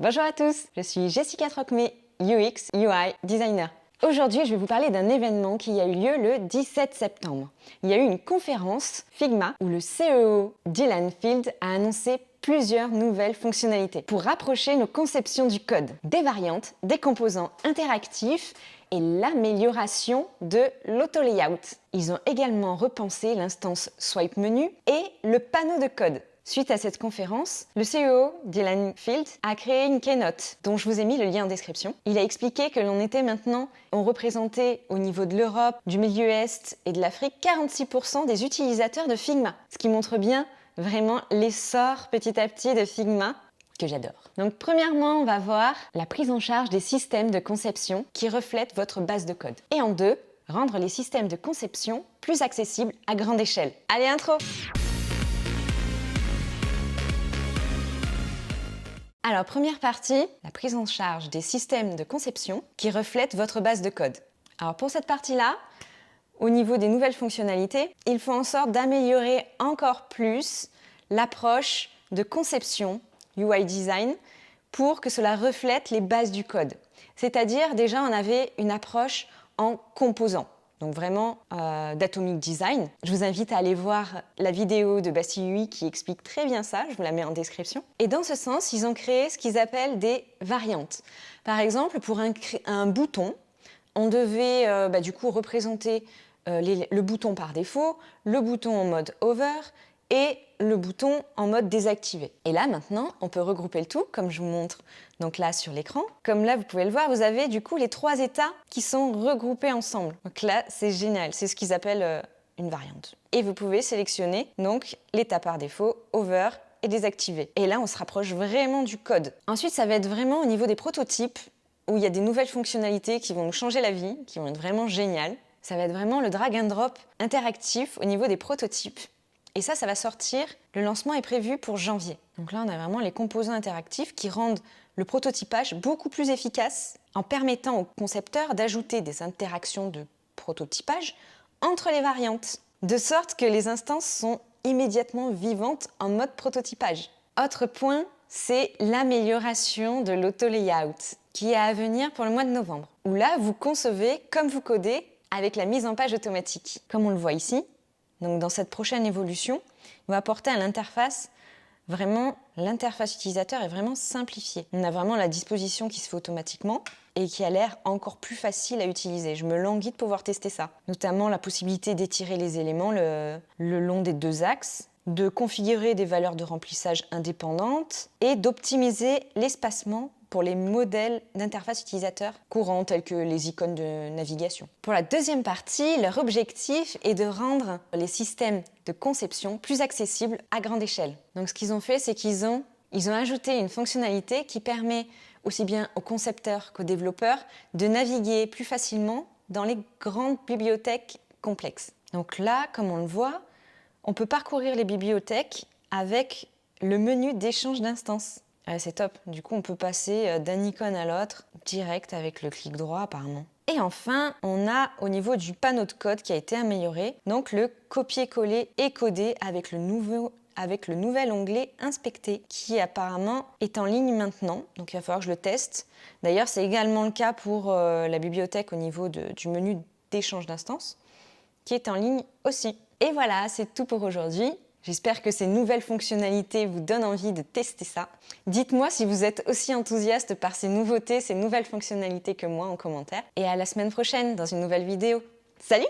Bonjour à tous, je suis Jessica Trocmé, UX, UI designer. Aujourd'hui, je vais vous parler d'un événement qui a eu lieu le 17 septembre. Il y a eu une conférence Figma où le CEO Dylan Field a annoncé plusieurs nouvelles fonctionnalités pour rapprocher nos conceptions du code, des variantes, des composants interactifs et l'amélioration de l'auto-layout. Ils ont également repensé l'instance Swipe Menu et le panneau de code. Suite à cette conférence, le CEO, Dylan Field, a créé une keynote dont je vous ai mis le lien en description. Il a expliqué que on représentait au niveau de l'Europe, du milieu Est et de l'Afrique 46% des utilisateurs de Figma, ce qui montre bien vraiment l'essor petit à petit de Figma que j'adore. Donc premièrement, on va voir la prise en charge des systèmes de conception qui reflètent votre base de code. Et en deux, rendre les systèmes de conception plus accessibles à grande échelle. Allez, intro! Alors, première partie, la prise en charge des systèmes de conception qui reflètent votre base de code. Alors pour cette partie-là, au niveau des nouvelles fonctionnalités, il faut en sorte d'améliorer encore plus l'approche de conception UI design pour que cela reflète les bases du code. C'est-à-dire, déjà, on avait une approche en composants. Donc vraiment d'Atomic Design. Je vous invite à aller voir la vidéo de Bastille UI qui explique très bien ça, je vous la mets en description. Et dans ce sens, ils ont créé ce qu'ils appellent des variantes. Par exemple, pour un bouton, on devait du coup représenter le bouton par défaut, le bouton en mode hover et le bouton en mode désactivé. Et là maintenant, on peut regrouper le tout, comme je vous montre donc là sur l'écran. Comme là, vous pouvez le voir, vous avez du coup les trois états qui sont regroupés ensemble. Donc là, c'est génial, c'est ce qu'ils appellent une variante. Et vous pouvez sélectionner donc l'état par défaut, over et désactivé. Et là, on se rapproche vraiment du code. Ensuite, ça va être vraiment au niveau des prototypes, où il y a des nouvelles fonctionnalités qui vont nous changer la vie, qui vont être vraiment géniales. Ça va être vraiment le drag and drop interactif au niveau des prototypes. Et ça va sortir, le lancement est prévu pour janvier. Donc là, on a vraiment les composants interactifs qui rendent le prototypage beaucoup plus efficace en permettant aux concepteurs d'ajouter des interactions de prototypage entre les variantes, de sorte que les instances sont immédiatement vivantes en mode prototypage. Autre point, c'est l'amélioration de l'auto-layout qui est à venir pour le mois de novembre, où là, vous concevez comme vous codez avec la mise en page automatique. Comme on le voit ici, donc dans cette prochaine évolution, on va apporter à l'interface, l'interface utilisateur est vraiment simplifiée. On a vraiment la disposition qui se fait automatiquement et qui a l'air encore plus facile à utiliser. Je me languis de pouvoir tester ça. Notamment la possibilité d'étirer les éléments le long des deux axes, de configurer des valeurs de remplissage indépendantes et d'optimiser l'espacement pour les modèles d'interface utilisateur courants tels que les icônes de navigation. Pour la deuxième partie, leur objectif est de rendre les systèmes de conception plus accessibles à grande échelle. Donc ce qu'ils ont fait, c'est qu'ils ont ajouté une fonctionnalité qui permet aussi bien aux concepteurs qu'aux développeurs de naviguer plus facilement dans les grandes bibliothèques complexes. Donc là, comme on le voit, on peut parcourir les bibliothèques avec le menu d'échange d'instances. C'est top, du coup on peut passer d'un icône à l'autre direct avec le clic droit apparemment. Et enfin, on a au niveau du panneau de code qui a été amélioré, donc le copier-coller et coder avec le nouvel onglet Inspecter qui apparemment est en ligne maintenant, donc il va falloir que je le teste. D'ailleurs c'est également le cas pour la bibliothèque au niveau du menu d'échange d'instances qui est en ligne aussi. Et voilà, c'est tout pour aujourd'hui. J'espère que ces nouvelles fonctionnalités vous donnent envie de tester ça. Dites-moi si vous êtes aussi enthousiaste par ces nouveautés, ces nouvelles fonctionnalités que moi en commentaire. Et à la semaine prochaine dans une nouvelle vidéo. Salut!